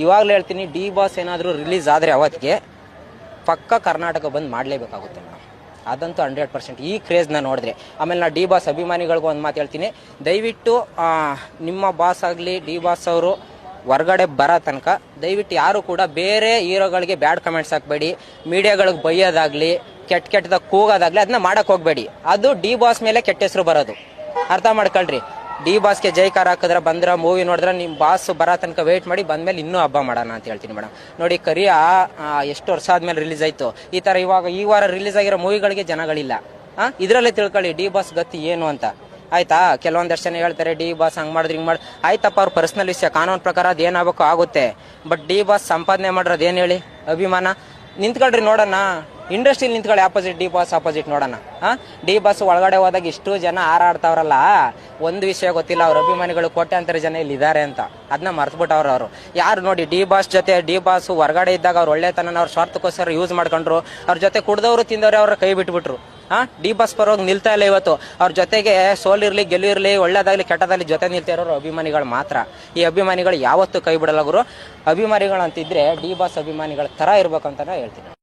ಇವಾಗಲೇ ಹೇಳ್ತೀನಿ, D boss ಏನಾದರೂ ರಿಲೀಸ್ ಆದರೆ ಅವತ್ತಿಗೆ ಪಕ್ಕ ಕರ್ನಾಟಕ ಬಂದ್ ಮಾಡಲೇಬೇಕಾಗುತ್ತೆ ಮೇಡಮ್. ಅದಂತೂ 100%. ಈ ಕ್ರೇಜ್ನ ನೋಡಿದ್ರೆ. ಆಮೇಲೆ ನಾ ಡಿ ಬಾಸ್ ಅಭಿಮಾನಿಗಳಿಗೂ ಒಂದು ಮಾತು ಹೇಳ್ತೀನಿ, ದಯವಿಟ್ಟು ನಿಮ್ಮ ಬಾಸ್ ಆಗಲಿ ಡಿ ಬಾಸ್ ಅವರು ಹೊರಗಡೆ ಬರೋ ತನಕ ದಯವಿಟ್ಟು ಯಾರು ಕೂಡ ಬೇರೆ ಹೀರೋಗಳಿಗೆ ಬ್ಯಾಡ್ ಕಮೆಂಟ್ಸ್ ಹಾಕಬೇಡಿ, ಮೀಡಿಯಾಗಳಿಗೆ ಬೈಯೋದಾಗ್ಲಿ ಕೆಟ್ಟದಾಗ ಕೂಗೋದಾಗ್ಲಿ ಅದನ್ನ ಮಾಡಕ್ಕೆ ಹೋಗಬೇಡಿ. ಅದು ಡಿ ಬಾಸ್ ಮೇಲೆ ಕೆಟ್ಟ ಹೆಸರು ಬರೋದು, ಅರ್ಥ ಮಾಡ್ಕೊಳ್ರಿ. ಡಿ ಬಾಸ್ಗೆ ಜೈಕಾರ ಹಾಕಿದ್ರೆ ಬಂದ್ರೆ ಮೂವಿ ನೋಡಿದ್ರೆ ನಿಮ್ಮ ಬಾಸ್ ಬರೋ ತನಕ ವೇಟ್ ಮಾಡಿ, ಬಂದ್ಮೇಲೆ ಇನ್ನೂ ಹಬ್ಬ ಮಾಡೋಣ ಅಂತ ಹೇಳ್ತೀನಿ ಮೇಡಮ್. ನೋಡಿ, ಕರಿಯ ಎಷ್ಟು ವರ್ಷ ಆದ್ಮೇಲೆ ರಿಲೀಸ್ ಆಯ್ತು. ಈ ತರ ಈ ವಾರ ರಿಲೀಸ್ ಆಗಿರೋ ಮೂವಿಗಳಿಗೆ ಜನಗಳಿಲ್ಲ. ಇದರಲ್ಲೇ ತಿಳ್ಕೊಳ್ಳಿ ಡಿ ಬಾಸ್ ಗತಿ ಏನು ಅಂತ, ಆಯ್ತಾ? ಕೆಲವೊಂದಷ್ಟು ಜನ ಹೇಳ್ತಾರೆ ಡಿ ಬಾಸ್ ಹಂಗ್ ಮಾಡಿದ್ರೆ ಹಿಂಗ್ ಮಾಡಿ, ಆಯ್ತಪ್ಪ ಅವ್ರ ಪರ್ಸನಲ್ ವಿಷಯ, ಕಾನೂನು ಪ್ರಕಾರ ಅದು ಏನಾಗಬೇಕು ಆಗುತ್ತೆ. ಬಟ್ ಡಿ ಬಾಸ್ ಸಂಪಾದನೆ ಮಾಡಿರೋದು ಏನ್ ಹೇಳಿ? ಅಭಿಮಾನ. ನಿಂತ್ಕೊಳ್ರಿ ನೋಡೋಣ, ಇಂಡಸ್ಟ್ರಿಲಿ ನಿಂತ್ಕೊಳ್ಳಿ, ಆಪೋಸಿಟ್ ಡಿ ಬಾಸ್ ಆಪೋಸಿಟ್ ನೋಡೋಣ. ಡಿ ಬಾಸ್ ಒಳಗಡೆ ಹೋದಾಗ ಇಷ್ಟು ಜನ ಹಾರಾಡ್ತಾವ್ರಲ್ಲ, ಒಂದು ವಿಷಯ ಗೊತ್ತಿಲ್ಲ, ಅವ್ರ ಅಭಿಮಾನಿಗಳು ಕೋಟ್ಯಾಂತರ ಜನ ಇಲ್ಲಿ ಇದ್ದಾರೆ ಅಂತ, ಅದನ್ನ ಮರ್ತ್ಬಿಟ್ಟವ್ರು ಅವರು. ಯಾರು ನೋಡಿ ಡಿ ಬಾಸ್ ಜೊತೆ, ಡಿ ಬಾಸ್ ಹೊರಗಡೆ ಇದ್ದಾಗ ಅವ್ರ ಒಳ್ಳೆತನ ಅವ್ರ ಸ್ವಾರ್ಥಕ್ಕೋಸ್ಕರ ಯೂಸ್ ಮಾಡ್ಕೊಂಡ್ರು, ಅವ್ರ ಜೊತೆ ಕುಡ್ದವ್ರು ತಿಂದವ್ರೆ ಅವ್ರ ಕೈ ಬಿಟ್ಬಿಟ್ರು. ಡಿ ಬಾಸ್ ಪರವಾಗಿ ನಿಲ್ತಾ ಇಲ್ಲ ಇವತ್ತು. ಅವ್ರ ಜೊತೆಗೆ ಸೋಲಿರ್ಲಿ ಗೆಲ್ಲಿರ್ಲಿ ಒಳ್ಳೇದಾಗ್ಲಿ ಕೆಟ್ಟದಾಗ್ಲಿ ಜೊತೆ ನಿಲ್ತಾ ಇರೋರು ಅಭಿಮಾನಿಗಳು ಮಾತ್ರ. ಈ ಅಭಿಮಾನಿಗಳು ಯಾವತ್ತೂ ಕೈ ಬಿಡಲ್ಲ ಗುರು. ಅಭಿಮಾನಿಗಳು ಅಂತಿದ್ರೆ ಡಿ ಬಾಸ್ ಅಭಿಮಾನಿಗಳ ತರ ಇರ್ಬೇಕಂತಾನೆ ಹೇಳ್ತೀನಿ.